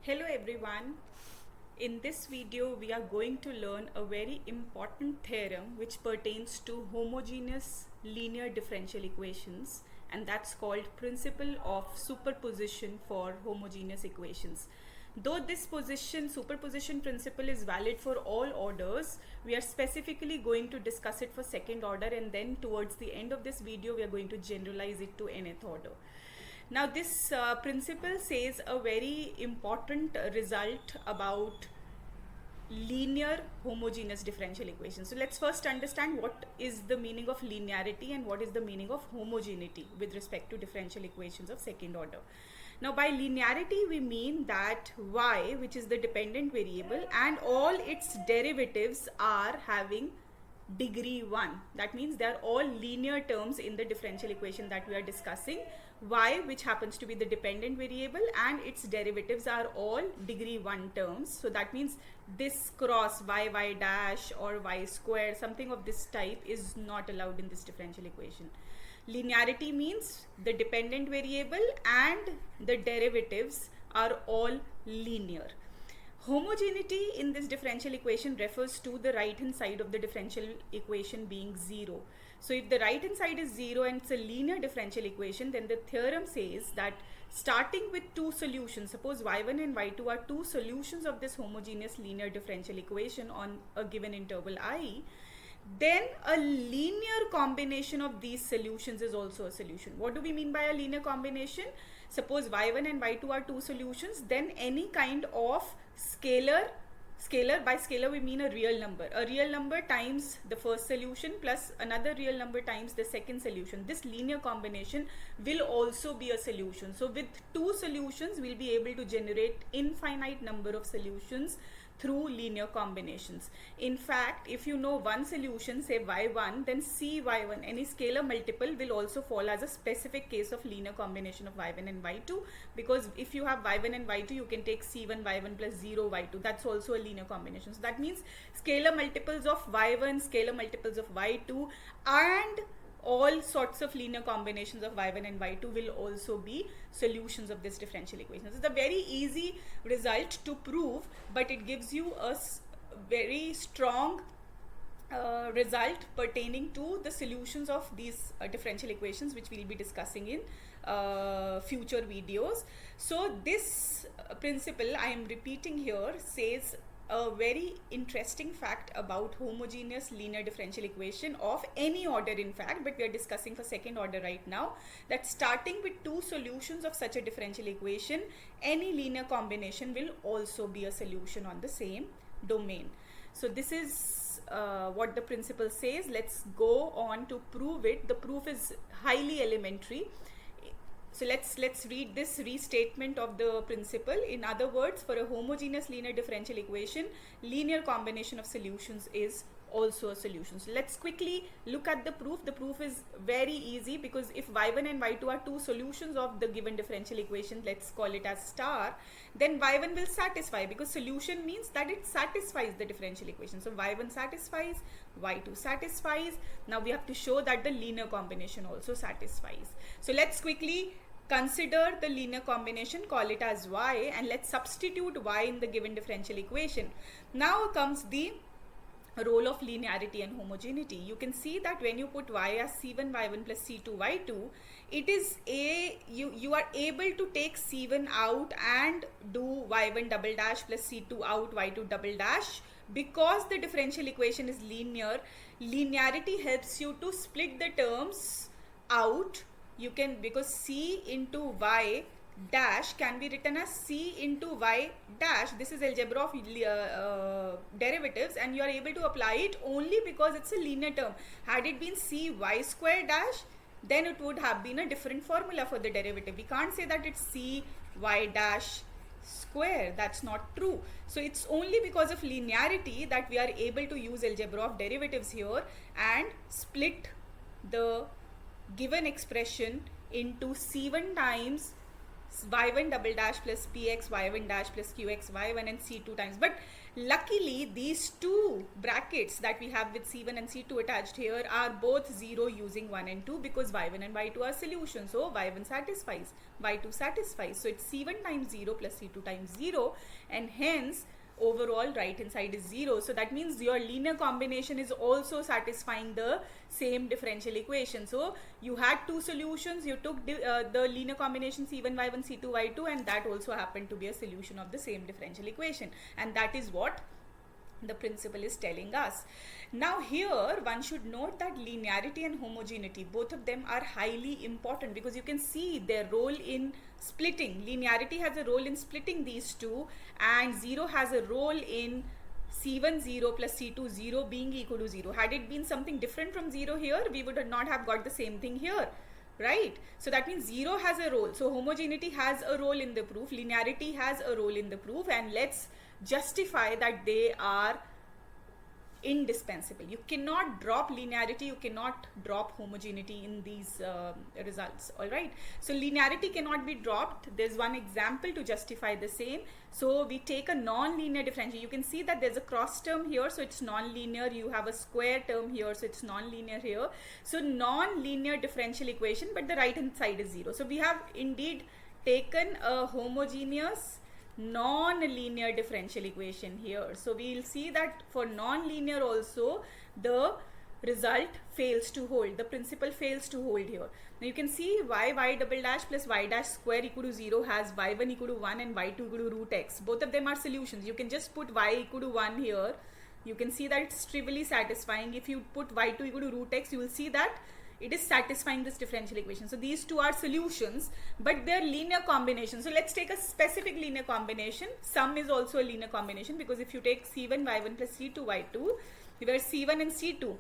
Hello everyone. In this video we are going to learn a very important theorem which pertains to homogeneous linear differential equations, and that's called principle of superposition for homogeneous equations. Though this superposition principle is valid for all orders, we are specifically going to discuss it for second order, and then towards the end of this video we are going to generalize it to nth order. Now this principle says a very important result about linear homogeneous differential equations. So let's first understand what is the meaning of linearity and what is the meaning of homogeneity with respect to differential equations of second order. Now by linearity we mean that y, which is the dependent variable, and all its derivatives are having degree 1. That means they are all linear terms in the differential equation that we are discussing. Y, which happens to be the dependent variable, and its derivatives are all degree 1 terms. So that means this cross y dash or y square, something of this type, is not allowed in this differential equation. Linearity means the dependent variable and the derivatives are all linear. Homogeneity in this differential equation refers to the right hand side of the differential equation being 0. So if the right hand side is 0 and it's a linear differential equation, then the theorem says that starting with two solutions, suppose y1 and y2 are two solutions of this homogeneous linear differential equation on a given interval I, then a linear combination of these solutions is also a solution. What do we mean by a linear combination? Suppose y1 and y2 are two solutions, then any kind of scalar, by scalar we mean a real number times the first solution plus another real number times the second solution, this linear combination will also be a solution. So with two solutions we'll be able to generate infinite number of solutions through linear combinations. In fact, if you know one solution, say y1, then cy1, any scalar multiple, will also fall as a specific case of linear combination of y1 and y2, because if you have y1 and y2, you can take c1 y1 plus 0 y2. That's also a linear combination. So that means scalar multiples of y1, scalar multiples of y2, and all sorts of linear combinations of y1 and y2 will also be solutions of this differential equation. This is a very easy result to prove, but it gives you a very strong result pertaining to the solutions of these differential equations, which we'll be discussing in future videos. So this principle I am repeating here says a very interesting fact about homogeneous linear differential equation of any order, in fact, but we are discussing for second order right now, that starting with two solutions of such a differential equation, any linear combination will also be a solution on the same domain. So this is what the principle says. Let's go on to prove it. The proof is highly elementary. So let's read this restatement of the principle. In other words, for a homogeneous linear differential equation, linear combination of solutions is also a solution. So let's quickly look at the proof. The proof is very easy, because if y1 and y2 are two solutions of the given differential equation, let's call it as star, then y1 will satisfy, because solution means that it satisfies the differential equation. So y1 satisfies, y2 satisfies. Now we have to show that the linear combination also satisfies. So let's quickly consider the linear combination, call it as y, and let's substitute y in the given differential equation. Now comes the role of linearity and homogeneity. You can see that when you put y as c1 y1 plus c2 y2, it is you are able to take c1 out and do y1 double dash plus c2 out y2 double dash, because the differential equation is linear. Linearity helps you to split the terms out. You can, because c into y dash can be written as c into y dash. This is algebra of derivatives, and you are able to apply it only because it's a linear term. Had it been c y square dash, then it would have been a different formula for the derivative. We can't say that it's c y dash square. That's not true. So it's only because of linearity that we are able to use algebra of derivatives here and split the given expression into c1 times y1 double dash plus px y1 dash plus qx y1 and c2 times. But luckily these two brackets that we have with c1 and c2 attached here are both 0 using 1 and 2, because y1 and y2 are solutions. So y1 satisfies, y2 satisfies. So it's c1 times 0 plus c2 times 0, and hence overall right hand side is 0. So that means your linear combination is also satisfying the same differential equation. So you had two solutions, you took the linear combination c1 y1 c2 y2, and that also happened to be a solution of the same differential equation, and that is what the principle is telling us. Now here one should note that linearity and homogeneity, both of them are highly important, because you can see their role in splitting. Linearity has a role in splitting these two, and 0 has a role in c1 0 plus c2 0 being equal to 0. Had it been something different from 0 here, we would not have got the same thing here, right? So that means 0 has a role. So homogeneity has a role in the proof, linearity has a role in the proof, and let's justify that they are indispensable. You cannot drop linearity, you cannot drop homogeneity in these results. All right, so linearity cannot be dropped. There's one example to justify the same. So we take a non-linear differential. You can see that there's a cross term here, so it's non-linear. You have a square term here, so it's non-linear here. So non-linear differential equation, but the right hand side is 0. So we have indeed taken a homogeneous non-linear differential equation here. So we will see that for non-linear also the result fails to hold, the principle fails to hold here. Now you can see y double dash plus y dash square equal to 0 has y1 equal to 1 and y2 equal to root x. Both of them are solutions. You can just put y equal to 1 here. You can see that it's trivially satisfying. If you put y2 equal to root x, you will see that it is satisfying this differential equation. So these two are solutions, but they're linear combinations. So let's take a specific linear combination. Sum is also a linear combination, because if you take c1 y1 plus c2 y2, where c1 and c2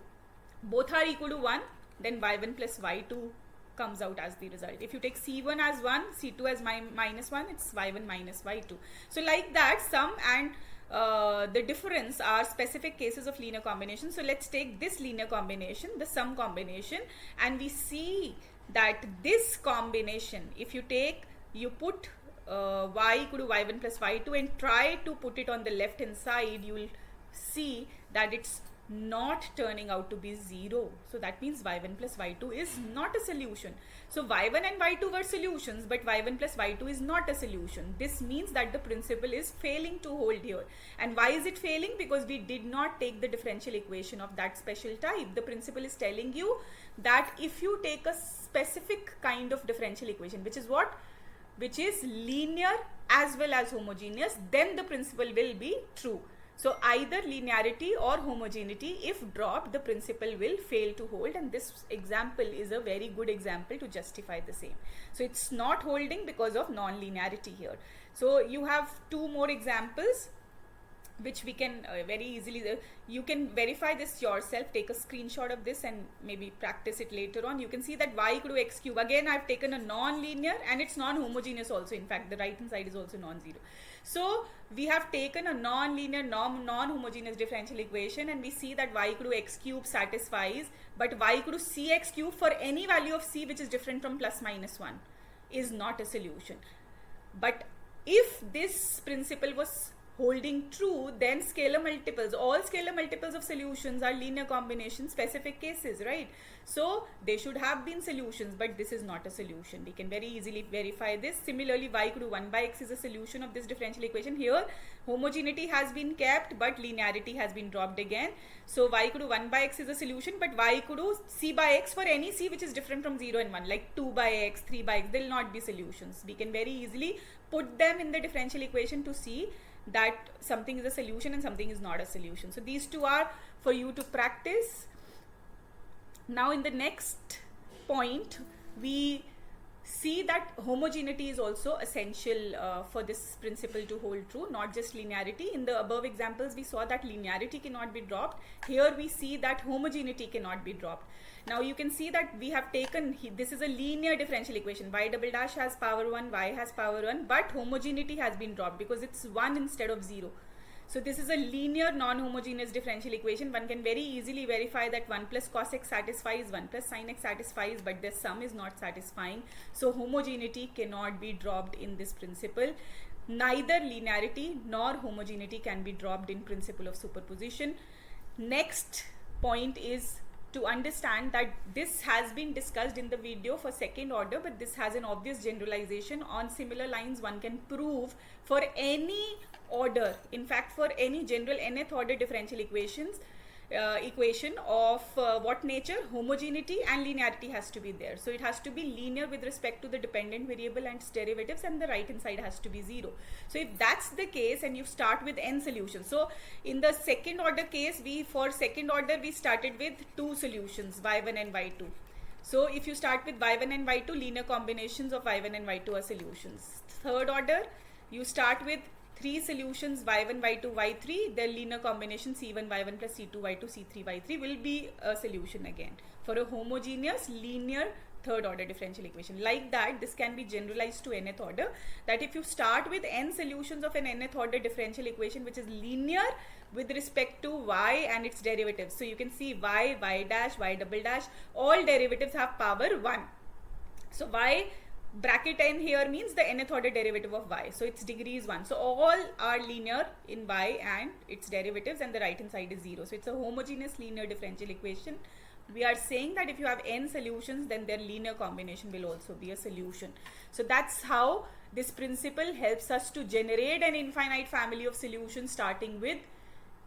both are equal to 1, then y1 plus y2 comes out as the result. If you take c1 as 1, c2 as minus 1, it's y1 minus y2. So like that, sum and the difference are specific cases of linear combination. So let's take this linear combination, the sum combination, and we see that this combination, if you put y equal to y1 plus y2 and try to put it on the left hand side, you will see that it's not turning out to be 0. So that means y1 plus y2 is not a solution. So y1 and y2 were solutions, but y1 plus y2 is not a solution. This means that the principle is failing to hold here. And why is it failing? Because we did not take the differential equation of that special type. The principle is telling you that if you take a specific kind of differential equation, which is what? Which is linear as well as homogeneous, then the principle will be true. So either linearity or homogeneity, if dropped, the principle will fail to hold, and this example is a very good example to justify the same. So it's not holding because of non-linearity here. So you have two more examples which we can very easily, you can verify this yourself, take a screenshot of this and maybe practice it later on. You can see that y equal to x cube, again I've taken a non-linear and it's non-homogeneous also. In fact, the right hand side is also non-zero. So we have taken a non-linear, non-homogeneous differential equation, and we see that y equal to x cube satisfies, but y equal to cx cube for any value of c which is different from plus minus 1 is not a solution. But if this principle was holding true, then scalar multiples, all scalar multiples of solutions are linear combination specific cases, right? So they should have been solutions, but this is not a solution. We can very easily verify this. Similarly, y equal to 1 by x is a solution of this differential equation. Here homogeneity has been kept, but linearity has been dropped again. So y equal to 1 by x is a solution, but y equal to c by x for any c which is different from 0 and 1, like 2 by x, 3 by x, they will not be solutions. We can very easily put them in the differential equation to see that something is a solution and something is not a solution. So these two are for you to practice. Now in the next point, we see that homogeneity is also essential for this principle to hold true, not just linearity. In the above examples, we saw that linearity cannot be dropped. Here we see that homogeneity cannot be dropped. Now you can see that we have taken, this is a linear differential equation. Y double dash has power 1, y has power 1, but homogeneity has been dropped because it's 1 instead of 0. So this is a linear non-homogeneous differential equation. One can very easily verify that 1 plus cos x satisfies, 1 plus sin x satisfies, but the sum is not satisfying. So homogeneity cannot be dropped in this principle. Neither linearity nor homogeneity can be dropped in principle of superposition. Next point is to understand that this has been discussed in the video for second order, but this has an obvious generalization. On similar lines, one can prove for any order, in fact for any general nth order differential equation of what nature? Homogeneity and linearity has to be there. So it has to be linear with respect to the dependent variable and its derivatives, and the right hand side has to be 0. So if that's the case, and you start with n solutions, so in the second order case, for second order we started with 2 solutions, y1 and y2. So if you start with y1 and y2, linear combinations of y1 and y2 are solutions. Third order, you start with 3 solutions, y1, y2, y3, their linear combination c1, y1 plus c2, y2, c3, y3 will be a solution again for a homogeneous linear third order differential equation. Like that, this can be generalized to nth order, that if you start with n solutions of an nth order differential equation which is linear with respect to y and its derivatives. So you can see y, y dash, y double dash, all derivatives have power 1. So y bracket n here means the nth order derivative of y, so its degree is 1. So all are linear in y and its derivatives, and the right hand side is 0. So it's a homogeneous linear differential equation. We are saying that if you have n solutions, then their linear combination will also be a solution. So that's how this principle helps us to generate an infinite family of solutions starting with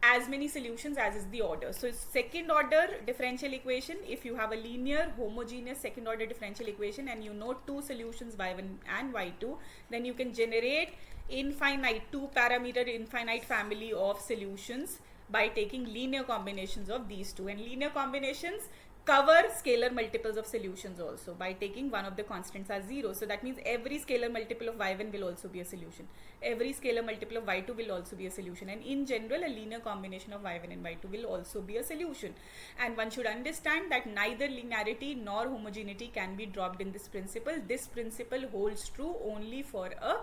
as many solutions as is the order. So second order differential equation, if you have a linear homogeneous second order differential equation and you know 2 solutions, y1 and y2, then you can generate infinite 2 parameter infinite family of solutions by taking linear combinations of these two. And linear combinations cover scalar multiples of solutions also by taking one of the constants as 0. So that means every scalar multiple of y1 will also be a solution. Every scalar multiple of y2 will also be a solution. And in general, a linear combination of y1 and y2 will also be a solution. And one should understand that neither linearity nor homogeneity can be dropped in this principle. This principle holds true only for a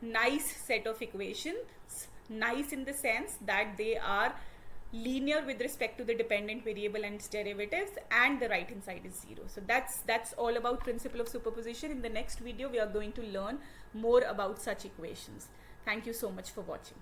nice set of equations. Nice in the sense that they are linear with respect to the dependent variable and its derivatives, and the right hand side is 0. So that's all about principle of superposition. In the next video, we are going to learn more about such equations. Thank you so much for watching.